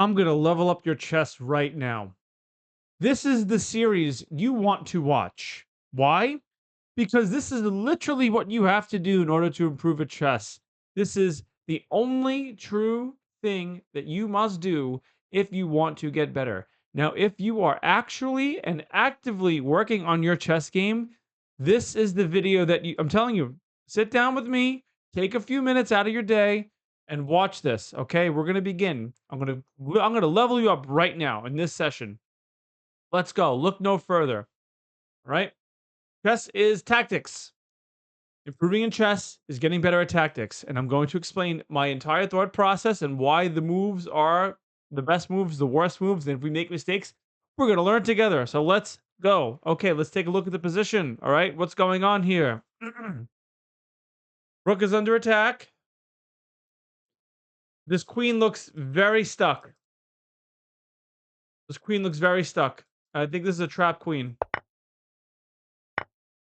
I'm going to level up your chess right now. This is the series you want to watch. Why? Because this is literally what you have to do in order to improve at chess. This is the only true thing that you must do if you want to get better. Now, if you are actually and actively working on your chess game, this is the video that I'm telling you, sit down with me, take a few minutes out of your day and watch this, okay? We're going to begin. I'm going to level you up right now in this session. Let's go. Look no further. All right? Chess is tactics. Improving in chess is getting better at tactics. And I'm going to explain my entire thought process and why the moves are the best moves, the worst moves. And if we make mistakes, we're going to learn together. So let's go. Okay, let's take a look at the position. All right, what's going on here? Rook is under attack. This queen looks very stuck. This queen looks very stuck. I think this is a trap queen.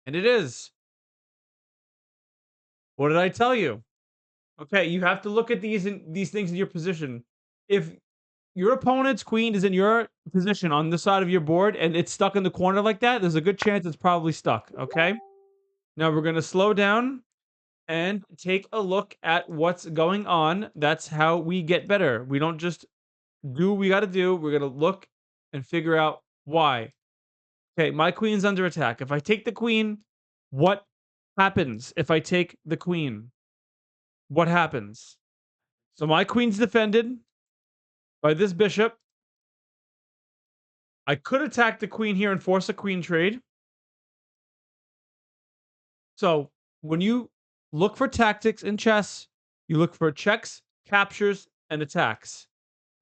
And it is. What did I tell you? Okay, you have to look at these things in your position. If your opponent's queen is in your position on the side of your board and it's stuck in the corner like that, there's a good chance it's probably stuck. Okay. Now we're gonna slow down and take a look at what's going on. That's how we get better. We don't just do what we gotta do. We're gonna look and figure out why. Okay, my queen's under attack. If I take the queen, what happens? If I take the queen, what happens? So my queen's defended by this bishop. I could attack the queen here and force a queen trade. So when you look for tactics in chess, you look for checks, captures, and attacks.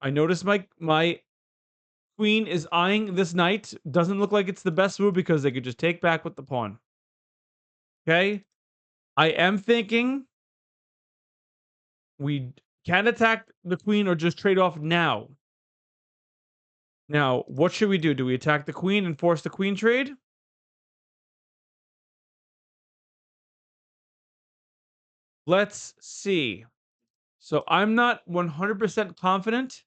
I notice my queen is eyeing this knight. Doesn't look like it's the best move because they could just take back with the pawn. Okay. I am thinking we can attack the queen or just trade off now. Now, what should we do? Do we attack the queen and force the queen trade? Let's see. So I'm not 100% confident.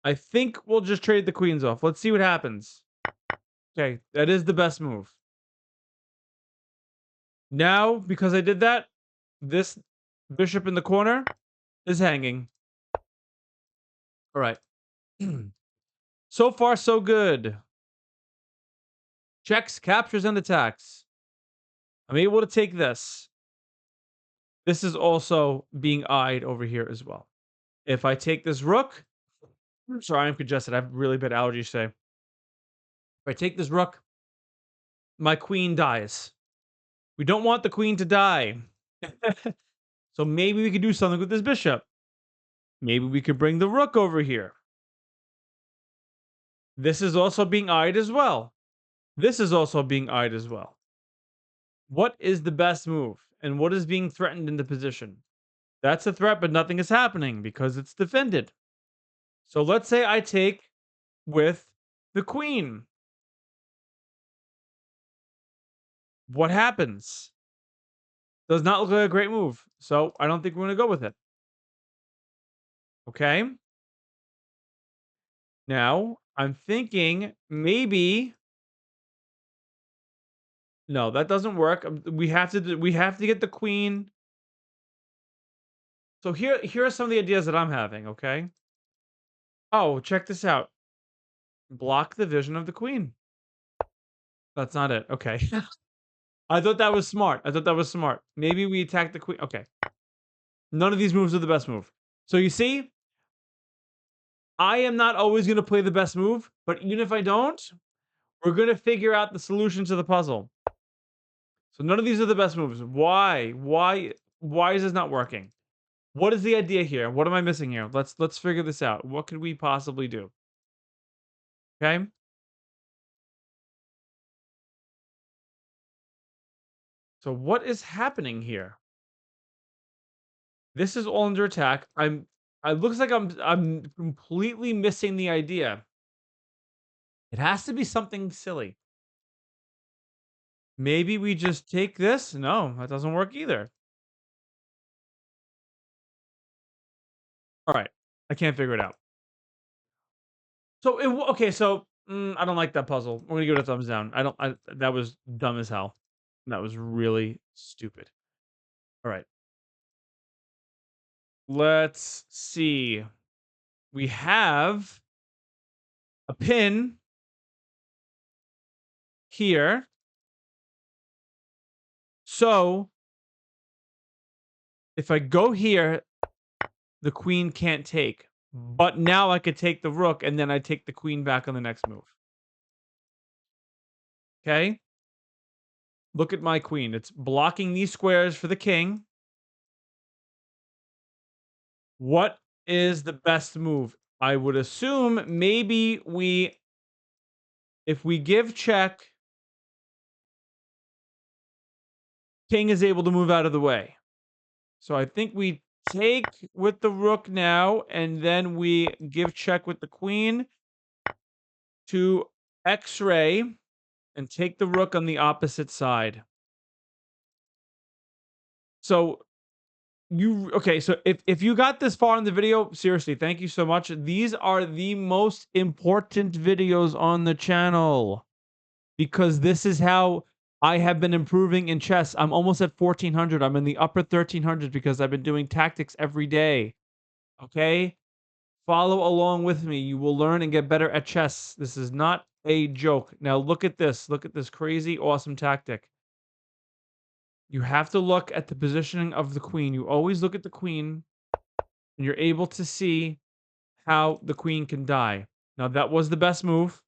I think we'll just trade the queens off. Let's see what happens. Okay, that is the best move. Now, because I did that, this bishop in the corner is hanging. All right. So far, so good. Checks, captures, and attacks. I'm able to take this. This is also being eyed over here as well. If I take this rook, I'm sorry, I'm congested. I have really bad allergies today. If I take this rook, my queen dies. We don't want the queen to die. So maybe we could do something with this bishop. Maybe we could bring the rook over here. This is also being eyed as well. This is also being eyed as well. What is the best move? And what is being threatened in the position? That's a threat, but nothing is happening because it's defended. So let's say I take with the queen. What happens? Does not look like a great move. So I don't think we're going to go with it. Okay. Now I'm thinking maybe no, that doesn't work. We have to get the queen. So here are some of the ideas that I'm having, okay? Oh, check this out. Block the vision of the queen. That's not it. Okay. I thought that was smart. I thought that was smart. Maybe we attack the queen. Okay. None of these moves are the best move. So you see, I am not always going to play the best move, but even if I don't, we're going to figure out the solution to the puzzle. So none of these are the best moves. Why? Why is this not working? What is the idea here? What am I missing here? Let's figure this out. What could we possibly do? Okay? So what is happening here? This is all under attack. I looks like I'm completely missing the idea. It has to be something silly. Maybe we just take this? No, that doesn't work either. All right. I can't figure it out. So okay. So I don't like that puzzle. We're gonna give it a thumbs down. I don't. That was dumb as hell. That was really stupid. All right. Let's see. We have a pin here. So if I go here, the queen can't take. But now I could take the rook and then I take the queen back on the next move. Okay? Look at my queen. It's blocking these squares for the king. What is the best move? I would assume maybe if we give check, king is able to move out of the way. So I think we take with the rook now, and then we give check with the queen to X-ray and take the rook on the opposite side. So okay, so if you got this far in the video, seriously, thank you so much. These are the most important videos on the channel because this is how I have been improving in chess. I'm almost at 1400. I'm in the upper 1300s because I've been doing tactics every day. Okay? Follow along with me. You will learn and get better at chess. This is not a joke. Now look at this. Look at this crazy awesome tactic. You have to look at the positioning of the queen. You always look at the queen and you're able to see how the queen can die. Now that was the best move.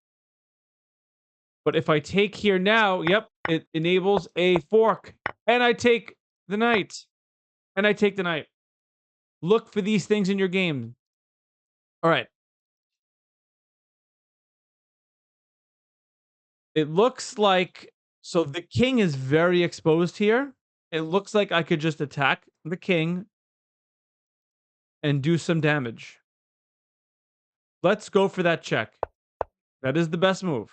But if I take here now, yep, it enables a fork. And I take the knight. And I take the knight. Look for these things in your game. All right. It looks like so the king is very exposed here. It looks like I could just attack the king and do some damage. Let's go for that check. That is the best move.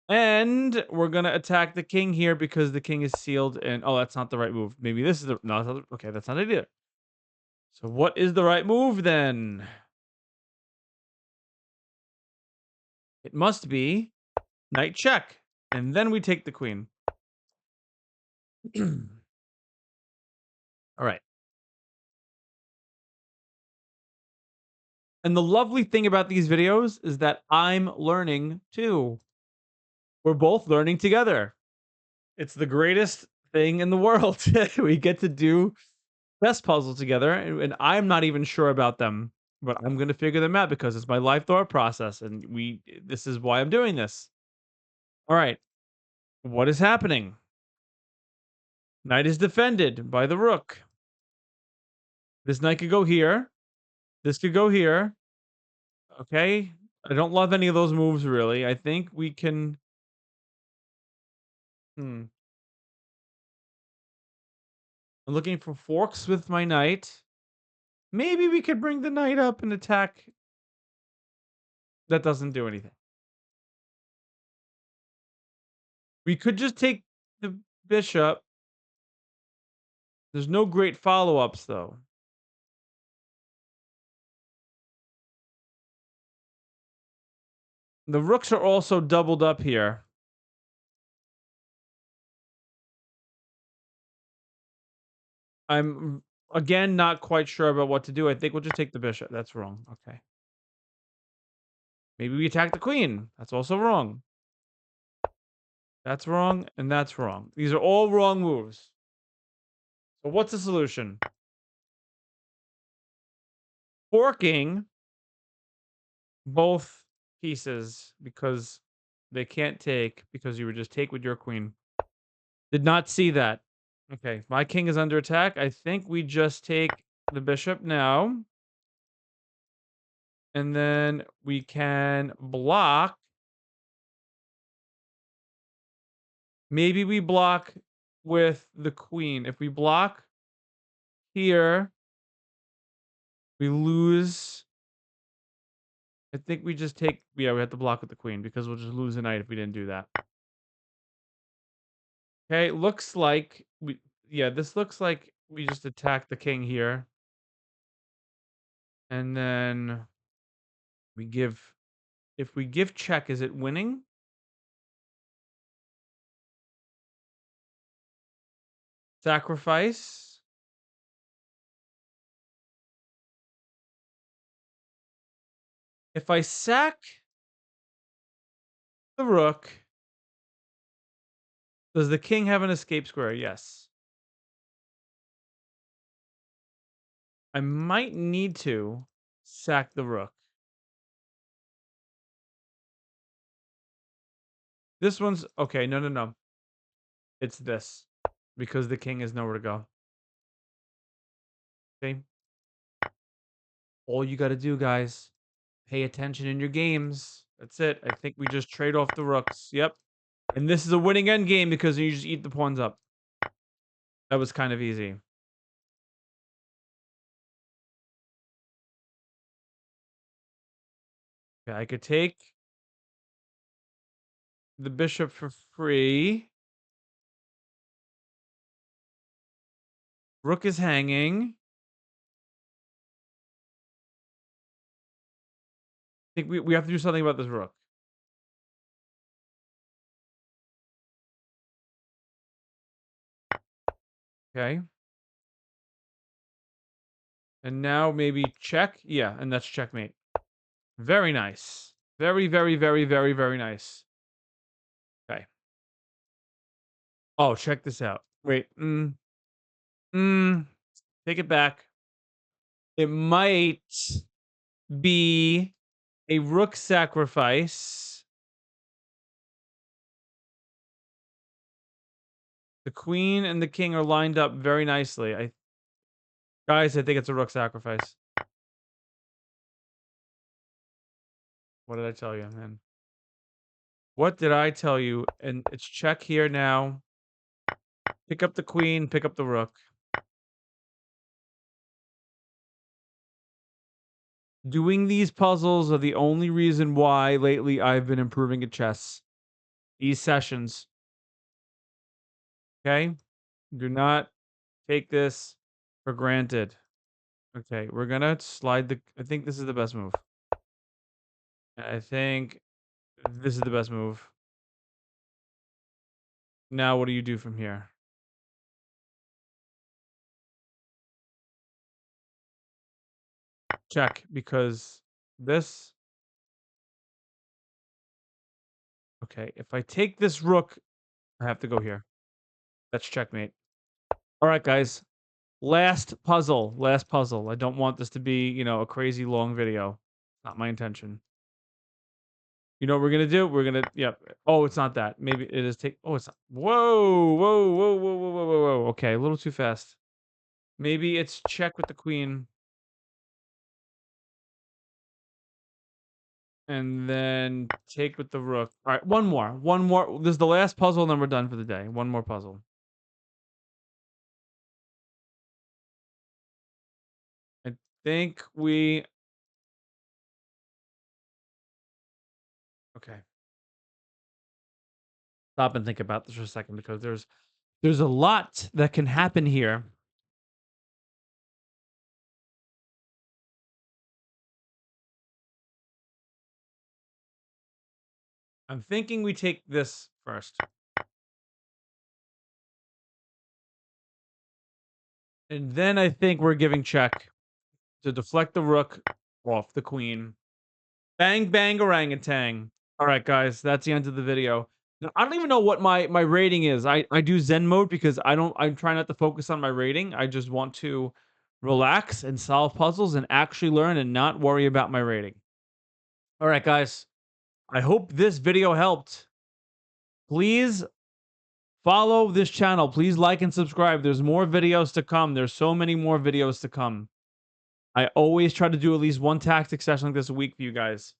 And we're gonna attack the king here because the king is sealed. And oh, that's not the right move. Maybe this is the no. Okay, that's not it either. So what is the right move then? It must be knight check, and then we take the queen. All right. And the lovely thing about these videos is that I'm learning too. We're both learning together. It's the greatest thing in the world. We get to do chess puzzles together, and I'm not even sure about them, but I'm gonna figure them out because it's my life thought process, and this is why I'm doing this. All right, what is happening? Knight is defended by the rook. This knight could go here. This could go here. Okay. I don't love any of those moves really. I think we can. Hmm. I'm looking for forks with my knight. Maybe we could bring the knight up and attack. That doesn't do anything. We could just take the bishop. There's no great follow-ups though. The rooks are also doubled up here. I'm again not quite sure about what to do. I think we'll just take the bishop. That's wrong. Okay. Maybe we attack the queen. That's also wrong. That's wrong, and that's wrong. These are all wrong moves. So what's the solution? Forking both pieces because they can't take because you would just take with your queen. Did not see that. Okay, my king is under attack. I think we just take the bishop now. And then we can block. Maybe we block with the queen. If we block here, we lose. I think we just take. Yeah, we have to block with the queen because we'll just lose a knight if we didn't do that. Okay, looks like we. Yeah, this looks like we just attack the king here. And then we give, if we give check, is it winning? Sacrifice. If I sack the rook, does the king have an escape square? Yes. I might need to sack the rook. This one's okay. No, no, no. It's this because the king has nowhere to go. Okay. All you got to do, guys, pay attention in your games. That's it. I think we just trade off the rooks. Yep. And this is a winning end game because you just eat the pawns up. That was kind of easy. Okay, I could take the bishop for free. Rook is hanging. I think we have to do something about this rook. Okay. And now maybe check. Yeah, and that's checkmate. Very nice. Very, very, very, very, very nice. Okay. Oh, check this out. Wait. Take it back. It might be a rook sacrifice. The queen and the king are lined up very nicely. Guys, I think it's a rook sacrifice. What did I tell you, man? What did I tell you? And it's check here now. Pick up the queen, pick up the rook. Doing these puzzles are the only reason why lately I've been improving at chess. These sessions. Okay? Do not take this for granted. Okay, we're gonna slide the. I think this is the best move. I think this is the best move. Now, what do you do from here? Check, because this. Okay, if I take this rook, I have to go here. That's checkmate. All right, guys. Last puzzle. Last puzzle. I don't want this to be, a crazy long video. Not my intention. You know what we're gonna do? We're gonna, yep. Oh, it's not that. Maybe it is take. Oh, it's not. Whoa, whoa, whoa, whoa, whoa, whoa, whoa, whoa. Okay, a little too fast. Maybe it's check with the queen. And then take with the rook. All right, one more. One more. This is the last puzzle, and then we're done for the day. One more puzzle. I think we. Okay. Stop and think about this for a second because there's a lot that can happen here. I'm thinking we take this first. And then I think we're giving check to deflect the rook off the queen. Bang, bang, orangutan. All right, guys, that's the end of the video. Now, I don't even know what my rating is. I do Zen mode because I'm trying not to focus on my rating. I just want to relax and solve puzzles and actually learn and not worry about my rating. All right, guys. I hope this video helped. Please follow this channel. Please like and subscribe. There's more videos to come. There's so many more videos to come. I always try to do at least one tactic session like this a week for you guys.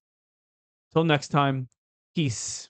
Till next time, peace.